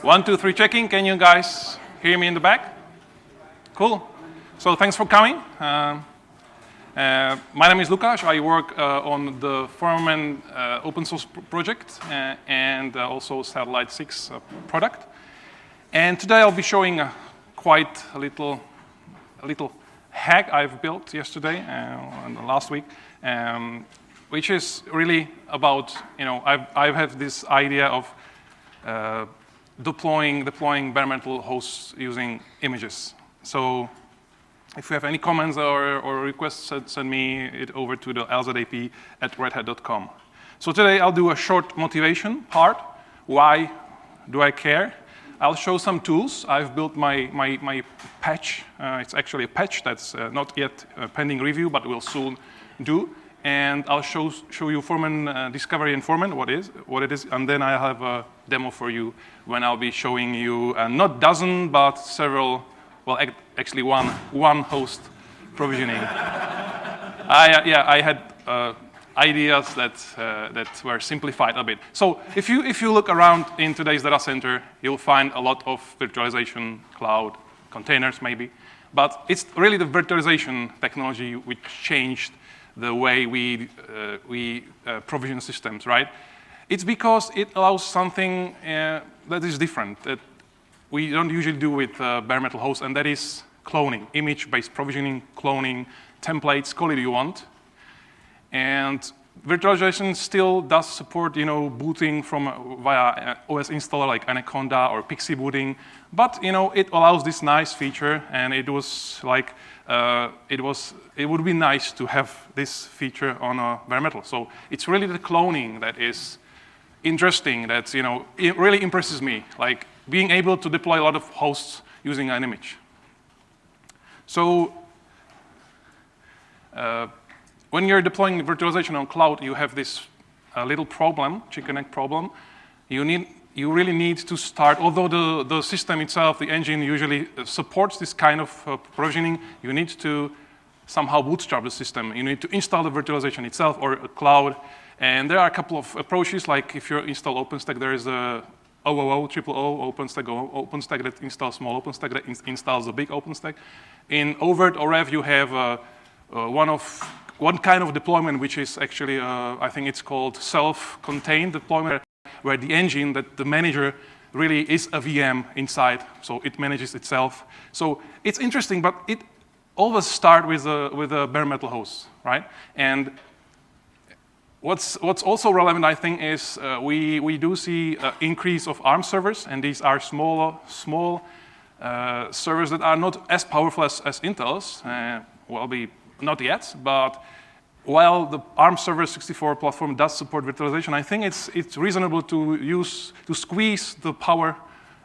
1, 2, 3, checking. Can you guys hear me in the back? Cool. So thanks for coming. My name is Lukáš. I work on the Firmament open source project and also Satellite 6 product. And today I'll be showing quite a little hack I've built yesterday and last week, which is really about, I've had this idea of deploying bare metal hosts using images. So if you have any comments or requests, send me it over to the lzap@redhat.com. So today I'll do a short motivation part. Why do I care? I'll show some tools. I've built my patch. It's actually a patch that's not yet pending review, but will soon do. And I'll show you Firmament discovery in Firmament, what it is, and then I have a demo for you when I'll be showing you not dozen, but several. Well, actually one host provisioning. I had ideas that were simplified a bit. So if you look around in today's data center, you'll find a lot of virtualization, cloud, containers maybe, but it's really the virtualization technology which changed the way we provision systems, right? It's because it allows something that is different, that we don't usually do with bare metal hosts, and that is cloning, image-based provisioning, cloning, templates, call it you want. And virtualization still does support, booting from via OS installer like Anaconda or Pixie booting, but it allows this nice feature, and it was like it would be nice to have this feature on a bare metal. So it's really the cloning that is interesting. That it really impresses me, like being able to deploy a lot of hosts using an image. So when you're deploying virtualization on cloud, you have this little problem, chicken egg problem. You really need to start, although the system itself, the engine usually supports this kind of provisioning, you need to somehow bootstrap the system. You need to install the virtualization itself or a cloud. And there are a couple of approaches, like if you install OpenStack, there is a OOO, OpenStack, OpenStack that installs small OpenStack, that installs a big OpenStack. In overt or rev, you have one kind of deployment, which is actually, I think it's called self-contained deployment, where the engine, that the manager really is a VM inside, so it manages itself. So it's interesting, but it always starts with a bare metal host, right? And what's also relevant, I think, is we do see an increase of ARM servers, and these are small servers that are not as powerful as Intel's. Not yet, but while the ARM server 64 platform does support virtualization, I think it's reasonable to squeeze the power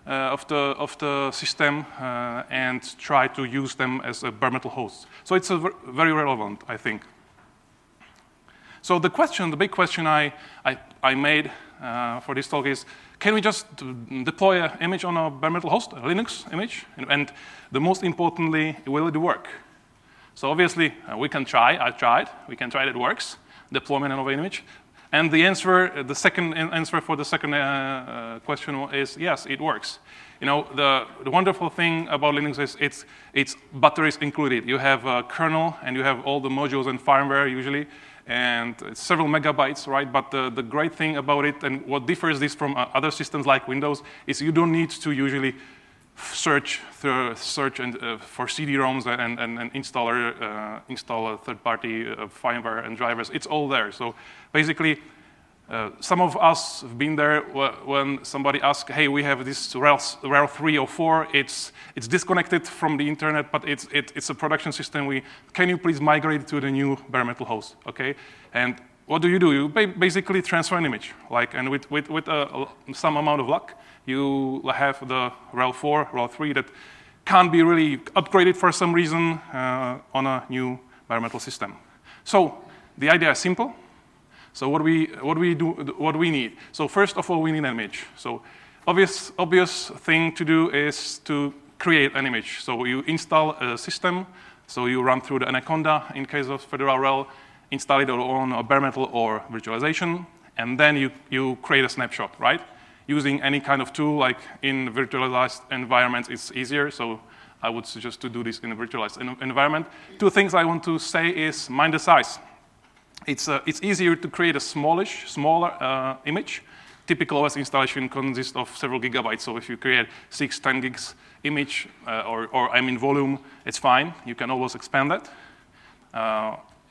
of the system and try to use them as a bare metal host. So it's very relevant, I think. So the big question I made for this talk is, can we just deploy an image on a bare metal host, a Linux image? And the most importantly, will it work? So obviously, we can try. I tried. We can try that it works, deployment of an image. And the second answer for the second question is yes, it works. The wonderful thing about Linux is it's batteries included. You have a kernel, and you have all the modules and firmware usually, and it's several megabytes, right? But the great thing about it, and what differs this from other systems like Windows, is you don't need to usually search and for CD-ROMs and install a third-party firmware and drivers. It's all there. So basically, some of us have been there when somebody asks, "Hey, we have this RHEL 3 or 4. It's disconnected from the internet, but it's a production system. Can you please migrate to the new bare metal host?" Okay, and what do? You basically transfer an image, and with some amount of luck, you have the RHEL 4, RHEL 3 that can't be really upgraded for some reason on a new bare metal system. So the idea is simple. So what we need? So first of all, we need an image. So obvious thing to do is to create an image. So you install a system. So you run through the Anaconda in case of Fedora RHEL, install it on a bare metal or virtualization, and then you create a snapshot, right? using any kind of tool, like in virtualized environments, it's easier. So I would suggest to do this in a virtualized environment. Two things I want to say is mind the size. It's easier to create a smaller image. Typical OS installation consists of several gigabytes. So if you create 6, 10 gigs image, or volume, it's fine. You can always expand that.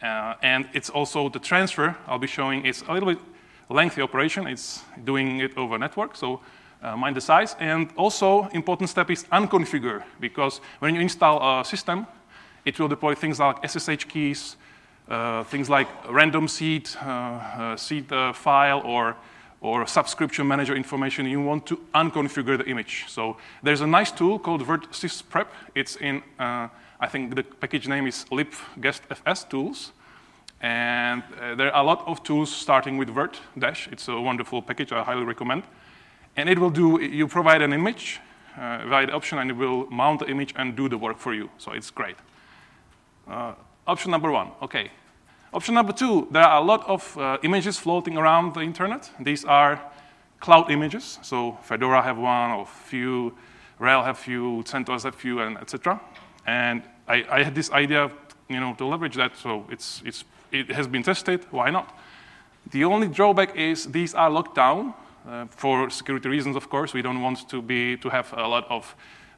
And it's also the transfer I'll be showing is a little bit lengthy operation. It's doing it over network, so mind the size. And also, important step is unconfigure, because when you install a system, it will deploy things like SSH keys, things like random seed file, or subscription manager information. You want to unconfigure the image. So there's a nice tool called virtsysprep. It's in, I think the package name is libguestfs tools. And there are a lot of tools starting with virt dash. It's a wonderful package, I highly recommend. And it will do, you provide an image via the option, and it will mount the image and do the work for you. So it's great. Option number 1, okay. Option number 2, there are a lot of images floating around the internet. These are cloud images. So Fedora have one, or few, RHEL have few, CentOS have few, and etc. And I had this idea, to leverage that. So it has been tested. Why not? The only drawback is these are locked down for security reasons. Of course, we don't want to have a lot of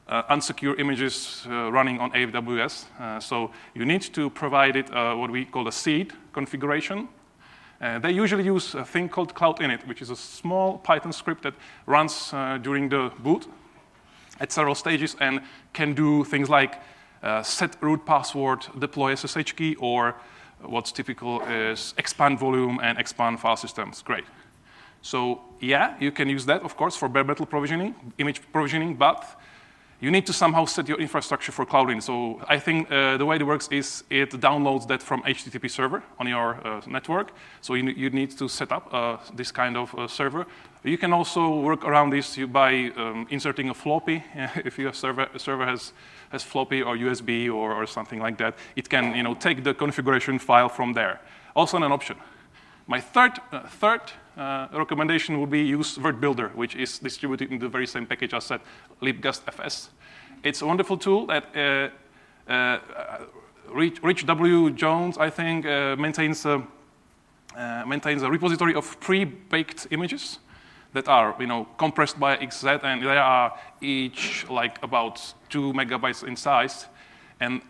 unsecure images running on AWS. So you need to provide it what we call a seed configuration. They usually use a thing called Cloud Init, which is a small Python script that runs during the boot at several stages and can do things like set root password, deploy SSH key, or what's typical is expand volume and expand file systems. Great. So yeah, you can use that, of course, for bare metal provisioning, image provisioning, but you need to somehow set your infrastructure for cloud in. So I think the way it works is it downloads that from HTTP server on your network. So you need to set up this kind of server. You can also work around this by inserting a floppy. If your server has floppy or USB or something like that, it can take the configuration file from there. Also an option. My third recommendation would be use virt builder, which is distributed in the very same package I said, libguestfs. It's a wonderful tool that Rich W. Jones, I think, maintains a repository of pre-baked images that are compressed by XZ, and they are each like about 2 megabytes in size. And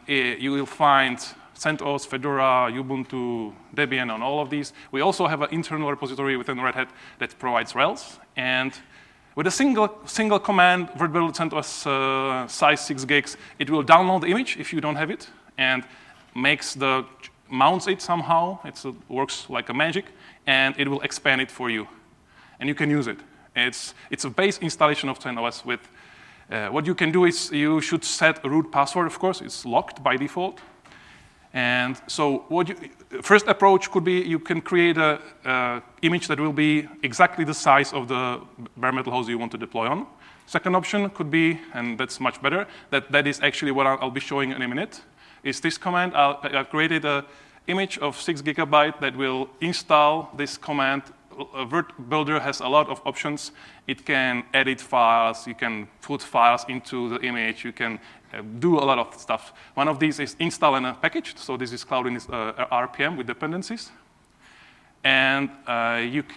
you will find CentOS, Fedora, Ubuntu, Debian on all of these. We also have an internal repository within Red Hat that provides Rails. And with a single command, virtbuild CentOS size 6 gigs, it will download the image if you don't have it, and mounts it somehow. It works like a magic, and it will expand it for you. And you can use it. It's a base installation of CentOS with what you can do is you should set a root password, of course. It's locked by default. And so first approach could be you can create an image that will be exactly the size of the bare metal host you want to deploy on. Second option could be, and that's much better, that is actually what I'll be showing in a minute, is this command. I've created an image of 6 gigabyte that will install this command. Virt Builder has a lot of options. It can edit files, you can put files into the image, you can do a lot of stuff. One of these is install in a package. So this is Cloud Init RPM with dependencies. And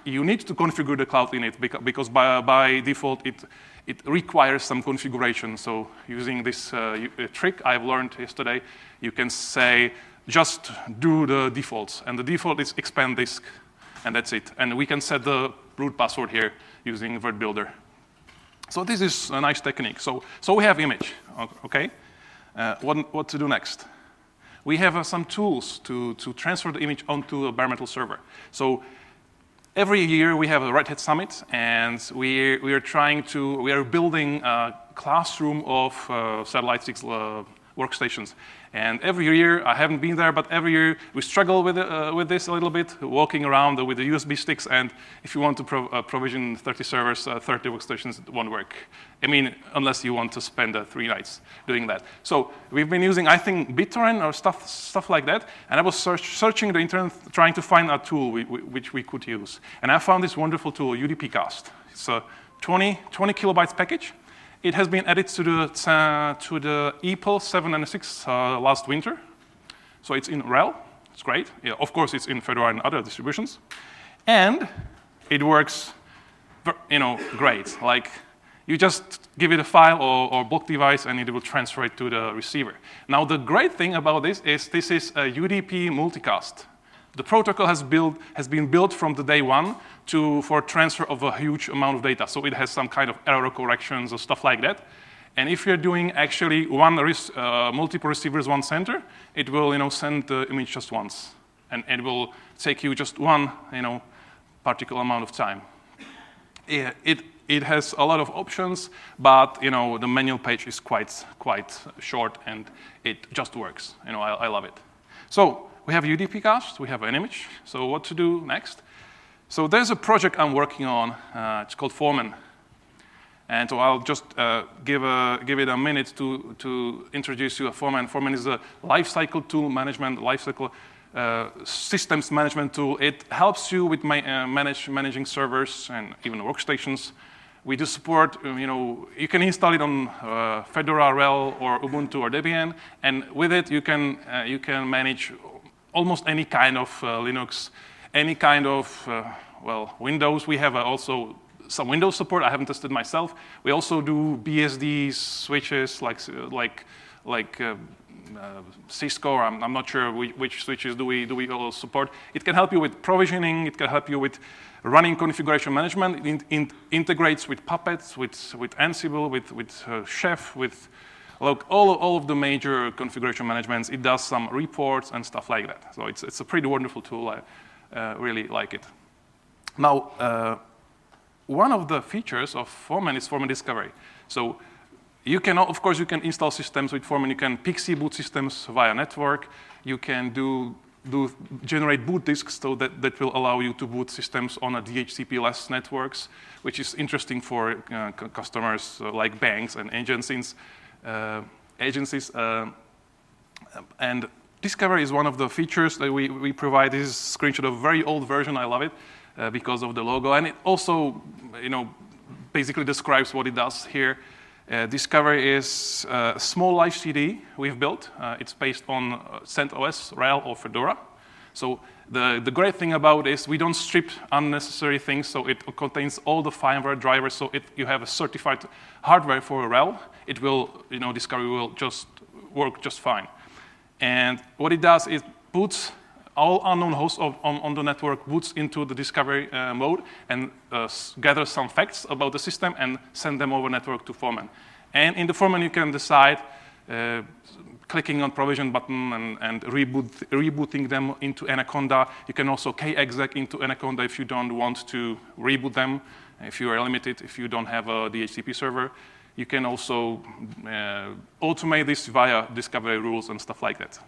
you need to configure the Cloud Init because by default it requires some configuration. So using this trick I've learned yesterday, you can say just do the defaults. And the default is expand disk. And that's it. And we can set the root password here using virt builder. So this is a nice technique. So we have image, okay? What to do next? We have some tools to transfer the image onto a bare metal server. So every year we have a Red Hat Summit, and we are building a classroom of Satellite 6 workstations. And every year, I haven't been there, but every year we struggle with this a little bit, walking around with the USB sticks. And if you want to provision 30 servers, 30 workstations, it won't work. I mean, unless you want to spend 3 nights doing that. So we've been using, I think, BitTorrent or stuff like that. And I was searching the internet, trying to find a tool which we could use. And I found this wonderful tool, UDPcast. It's a 20 kilobytes package. It has been added to the EPEL 7 and 6 last winter. So it's in RHEL. It's great. Yeah, of course, it's in Fedora and other distributions. And it works, great. Like, you just give it a file or block device, and it will transfer it to the receiver. Now, the great thing about this is a UDP multicast. The protocol has been built from the day one for transfer of a huge amount of data. So it has some kind of error corrections or stuff like that. And if you're doing actually multiple receivers, one sender, it will send the image just once, and it will take you just one particular amount of time. It has a lot of options, but the manual page is quite short, and it just works. I love it. So we have UDP cast, we have an image. So what to do next? So there's a project I'm working on. It's called Foreman. And so I'll just give it a minute to introduce you to Foreman. Foreman is a lifecycle tool management, lifecycle systems management tool. It helps you with managing servers and even workstations. We do support, you can install it on Fedora, RHEL, or Ubuntu or Debian, and with it you can manage almost any kind of Linux, any kind of Windows. We have also some Windows support. I haven't tested myself. We also do BSD switches like Cisco. I'm not sure which switches do we all support. It can help you with provisioning. It can help you with running configuration management. It integrates with Puppet, with Ansible, with Chef, with all of the major configuration managements. It does some reports and stuff like that. So it's a pretty wonderful tool. I really like it. Now, one of the features of Foreman is Foreman Discovery. So of course, you can install systems with Foreman. You can PXE boot systems via network. You can generate boot disks, so that will allow you to boot systems on a DHCP-less networks, which is interesting for customers like banks and agencies. And Discovery is one of the features that we provide. This is a screenshot of a very old version. I love it. Because of the logo, and it also, basically describes what it does here. Discovery is a small live CD we've built. It's based on CentOS, RHEL, or Fedora. So the great thing about it is we don't strip unnecessary things. So it contains all the firmware drivers. So you have a certified hardware for RHEL. It will, Discovery will just work just fine. And what it does is boots all unknown hosts on the network, boots into the discovery mode and gather some facts about the system and send them over network to Foreman. And in the Foreman, you can decide clicking on provision button and rebooting them into Anaconda. You can also kexec into Anaconda if you don't want to reboot them, if you are limited, if you don't have a DHCP server. You can also automate this via discovery rules and stuff like that.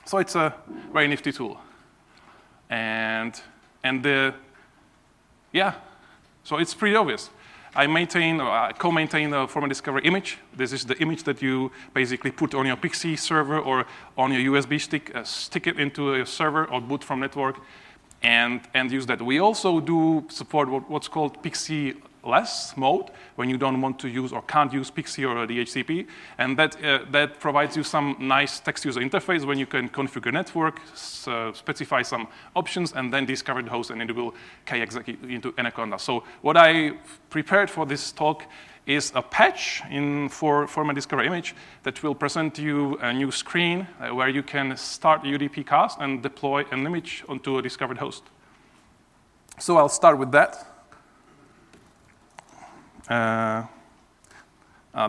So it's a very nifty tool. So it's pretty obvious. I co-maintain the Foreman Discovery image. This is the image that you basically put on your PXE server or on your USB stick, stick it into a server or boot from network, and use that. We also do support what's called PXE-less mode, when you don't want to use or can't use PXE or DHCP, and that provides you some nice text user interface when you can configure network, specify some options, and then discover the host, and it will kexec into Anaconda. So what I prepared for this talk is a patch for Foreman Discovery image that will present you a new screen where you can start UDP cast and deploy an image onto a discovered host. So I'll start with that. The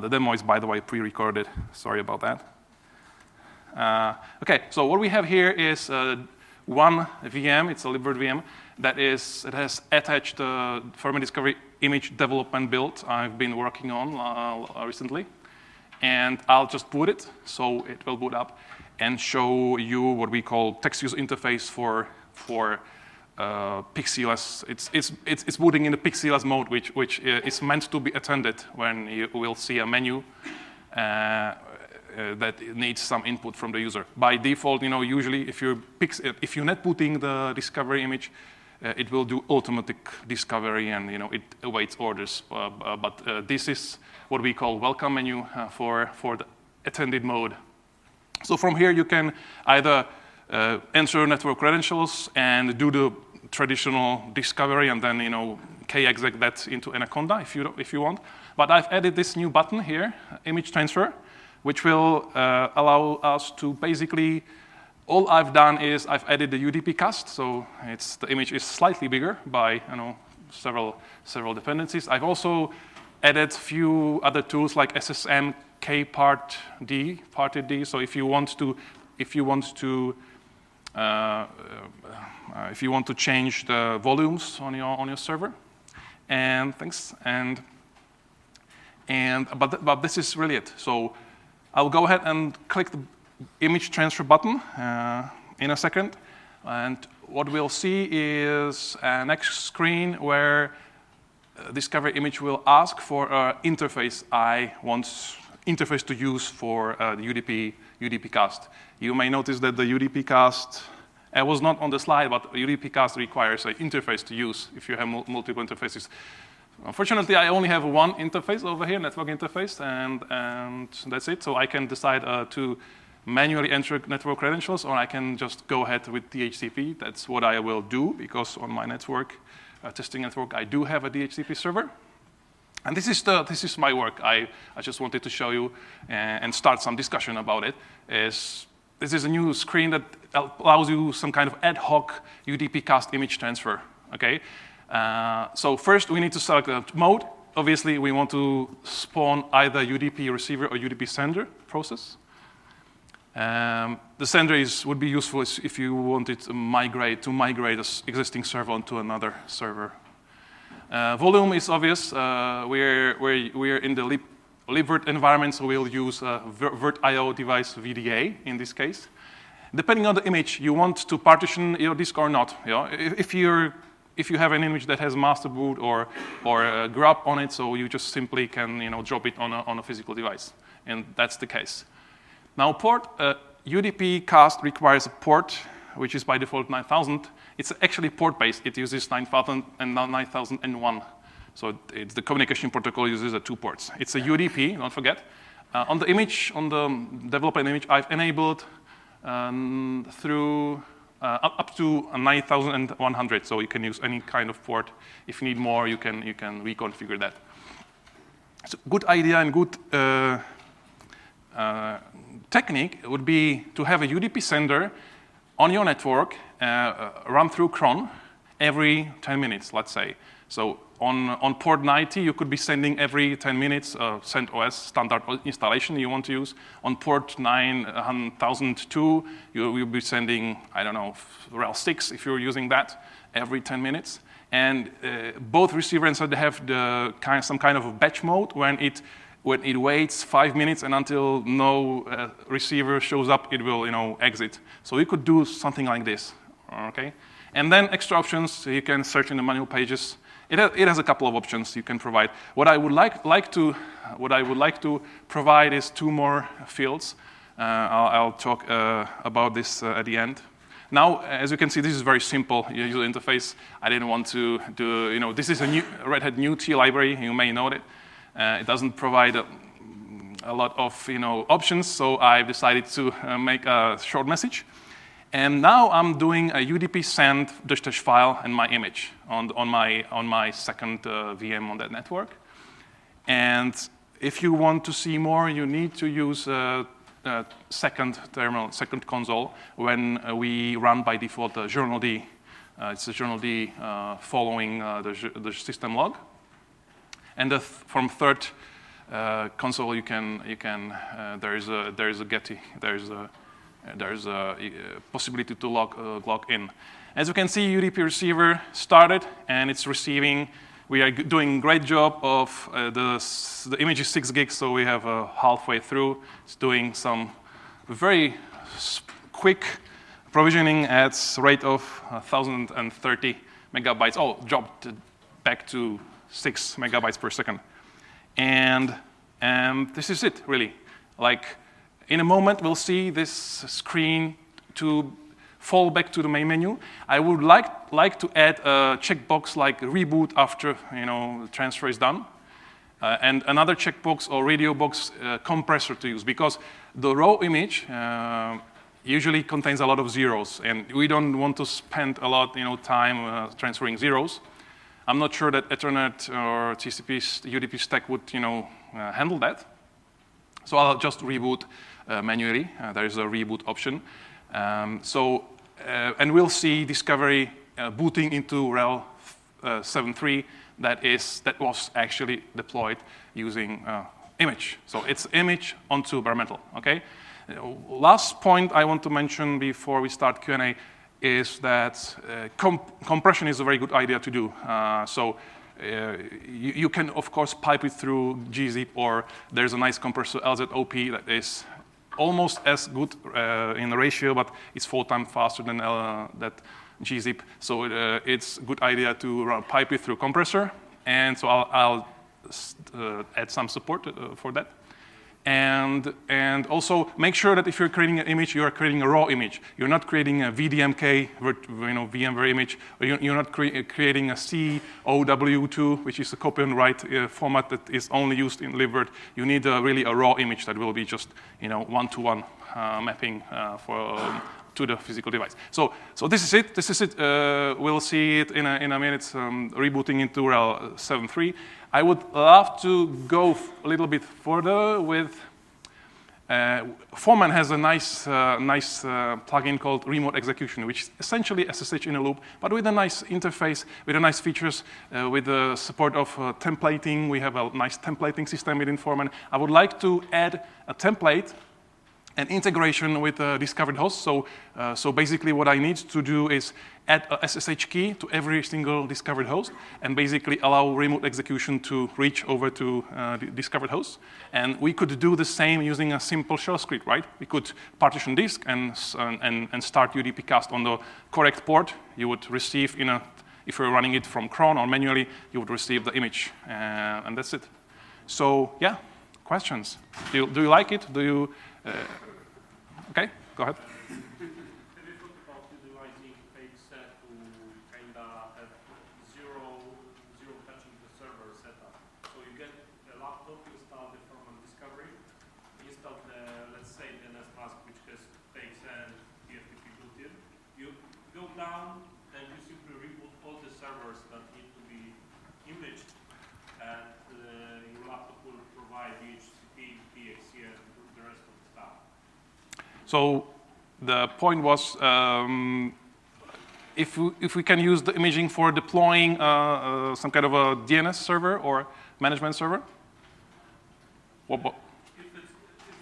demo is, by the way, pre-recorded. Sorry about that. Okay, so what we have here is one VM. It's a libvirt VM that has attached the Foreman Discovery image development build I've been working on recently. And I'll just boot it, so it will boot up and show you what we call text user interface for PXE-less. It's booting in the PXE-less mode, which is meant to be attended when you will see a menu that needs some input from the user. By default, usually if you're net booting the discovery image, it will do automatic discovery, and it awaits orders. But this is what we call welcome menu for the attended mode. So from here you can either enter network credentials and do the traditional discovery, and then kexec that into Anaconda if you want. But I've added this new button here, image transfer, which will allow us to basically, all I've done is I've added the UDP cast, so the image is slightly bigger by several dependencies. I've also added few other tools like SSM, kpartd, partd. So if you want to change the volumes on your server, and thanks, but this is really it. So I'll go ahead and click the image transfer button in a second, and what we'll see is a next screen where Discovery image will ask for an interface I want to use for the UDP cast. You may notice that the UDP cast was not on the slide, but UDP cast requires an interface to use if you have multiple interfaces. Unfortunately, I only have one interface over here, network interface, and that's it. So I can decide to manually enter network credentials, or I can just go ahead with DHCP. That's what I will do, because on my network, testing network, I do have a DHCP server. And this is my work. I just wanted to show you and start some discussion about it. This is a new screen that allows you some kind of ad hoc UDP cast image transfer, okay? So first we need to select a mode. Obviously we want to spawn either UDP receiver or UDP sender process. The sender would be useful if you wanted to migrate an existing server onto another server. Volume is obvious. We're in the libvirt environment, so we'll use virt.io device VDA in this case. Depending on the image, you want to partition your disk or not. If you have an image that has master boot or a grub on it, so you just simply can drop it on a physical device, and that's the case. Now port, UDP cast requires a port, which is by default 9000. It's actually port-based. It uses 9000 and 9001. So the communication protocol uses 2 ports. It's a UDP, don't forget. On the image, on the development image, I've enabled through up to 9100. So you can use any kind of port. If you need more, you can reconfigure that. So good idea and good technique would be to have a UDP sender on your network run through cron every 10 minutes, let's say. So on port 90, you could be sending every 10 minutes CentOS standard installation you want to use. On port 9002, you'll be sending, I don't know, RHEL 6 if you're using that every 10 minutes. And both receiver and sender have some kind of a batch mode when it waits 5 minutes, and until no receiver shows up, it will exit. So you could do something like this, okay? And then extra options, you can search in the manual pages. It has a couple of options you can provide. What I would like to provide is 2 more fields. I'll talk about this at the end. Now, as you can see, this is very simple user interface. I didn't want to do, this is a new Red Hat new T library. You may know it. It doesn't provide a lot of options, so I've decided to make a short message. And now I'm doing a UDP send -- file and my image on my second VM on that network. And if you want to see more, you need to use second terminal, second console when we run by default journal D. It's a journal D following the system log. And from third console, there is a Getty, there's a possibility to log in. As you can see, UDP receiver started, and it's receiving. We are doing a great job of the image is 6 gigs, so we have halfway through. It's doing some very quick provisioning at rate of 1,030 megabytes. Oh, dropped back to 6 megabytes per second. And this is it, really. Like, in a moment, we'll see this screen fall back to the main menu. I would like to add a checkbox like reboot after the transfer is done. And another checkbox or radio box compressor to use, because the raw image usually contains a lot of zeros, and we don't want to spend a lot time transferring zeros. I'm not sure that Ethernet or TCP UDP stack would handle that. So I'll just reboot manually. There is a reboot option. And we'll see discovery booting into RHEL 7.3 that was actually deployed using image. So it's image onto bare metal, okay? Last point I want to mention before we start Q&A is that compression is a very good idea to do. You can, of course, pipe it through gzip, or there's a nice compressor, LZOP, that is almost as good in the ratio, but it's 4 times faster than that gzip. So it's a good idea to pipe it through compressor. And so I'll add some support for that. And also make sure that if you're creating an image, you are creating a raw image. You're not creating a VDMK, VMware image, or you're not creating a COW2, which is a copy and write format that is only used in libvirt. You need really a raw image that will be just one-to-one mapping to the physical device. So this is it. This is it. We'll see it in a minute. Rebooting into RHEL 7.3. I would love to go a little bit further with. Foreman has a nice plugin called Remote Execution, which is essentially SSH in a loop, but with a nice interface, with a nice features, with the support of templating. We have a nice templating system within Foreman. I would like to add a template and integration with a discovered host. So basically what I need to do is add a SSH key to every single discovered host and basically allow remote execution to reach over to the discovered host. And we could do the same using a simple shell script, right? We could partition disk and start UDP cast on the correct port. You would receive if you're running it from cron or manually, you would receive the image, and that's it. So yeah, questions? Do you like it? Do you? Okay, go ahead. Have you thought about utilizing page set to kind of have zero touching the server setup? So you get the laptop, you start the Foreman discovery, install the, let's say, the NS mask, which has page and TFTP built in. You go down and you simply reboot all the servers that need to be imaged, and your laptop will provide DHCP, PXE, and the rest of the stuff. So the point was, if we can use the imaging for deploying some kind of a DNS server or management server? If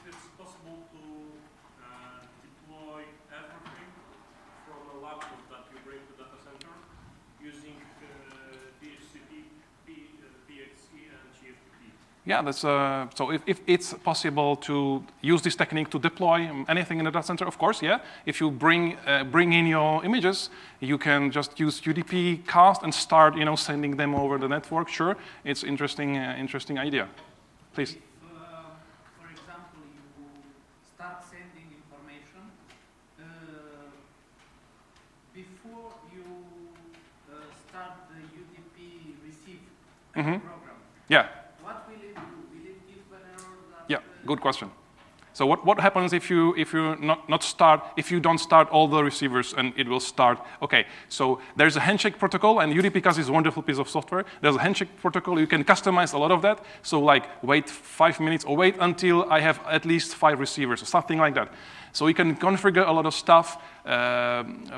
it's possible to deploy everything from a laptop that you bring to data center using DHCP, PXE, and GFTP. Yeah, that's so if it's possible to use this technique to deploy anything in the data center, of course, yeah. If you bring in your images, you can just use UDP cast and start, sending them over the network. Sure, it's interesting idea. Please. For example, you start sending information before you start the UDP receive program. Yeah. What will it do? Will it give an error that? Yeah, good question. So what happens if you don't start all the receivers and it will start? Okay, so there's a handshake protocol, and UDP cast is a wonderful piece of software. There's a handshake protocol. You can customize a lot of that. So like wait 5 minutes or wait until I have at least 5 receivers or something like that. So you can configure a lot of stuff.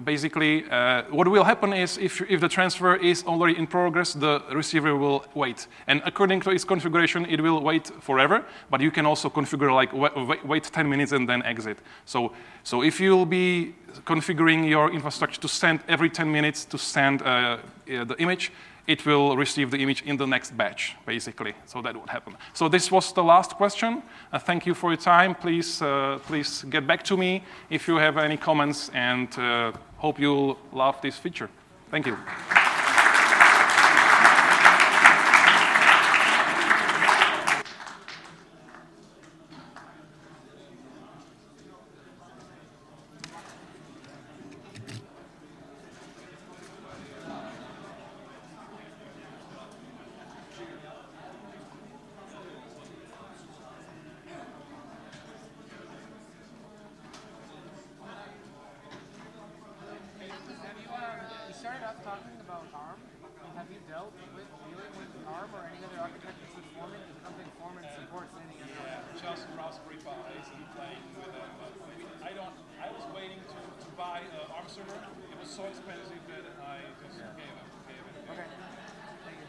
Basically, what will happen is if the transfer is already in progress, the receiver will wait. And according to its configuration, it will wait forever. But you can also configure like wait 10 minutes and then exit. So if you'll be configuring your infrastructure to send every 10 minutes to send the image, it will receive the image in the next batch, basically. So that would happen. So this was the last question. Thank you for your time. Please get back to me if you have any comments, and hope you'll love this feature. Thank you. talking about ARM. Have you dealt with dealing with ARM or any other architectures with Foreman? Because I don't think Foreman supports any other. Yeah, just Raspberry Pis and playing with them. But I was waiting to buy an ARM server. It was so expensive that I just gave it. Okay. Thank you.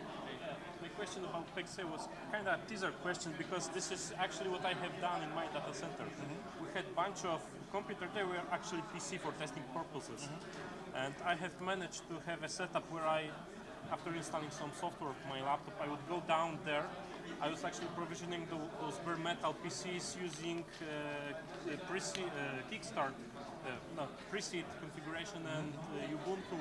My question about PXE was kind of a teaser question because this is actually what I have done in my data center. We had a bunch of computers, they were actually PC for testing purposes. And I have managed to have a setup where after installing some software on my laptop, I would go down there. I was actually provisioning those bare metal PCs using preseed configuration and Ubuntu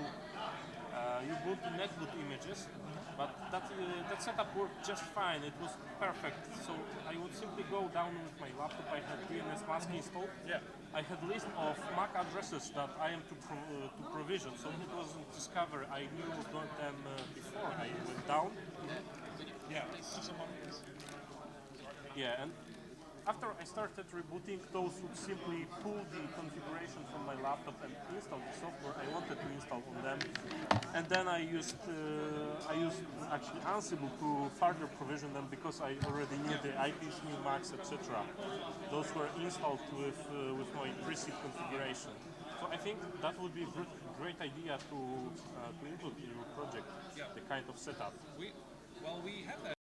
netboot images. But that setup worked just fine. It was perfect. So I would simply go down with my laptop. I had DNS mask installed. Yeah. I had a list of MAC addresses that I am to provision. So it wasn't discovered. I knew about them before I went down. Yeah. Yeah, and after I started rebooting, those would simply pull the configuration from my laptop and install the software I wanted to install on them. And then I used actually Ansible to further provision them because I already knew the IPs, new Macs, etc. Those were installed with my preset configuration. So I think that would be a great idea to include in your project, the kind of setup. We have that.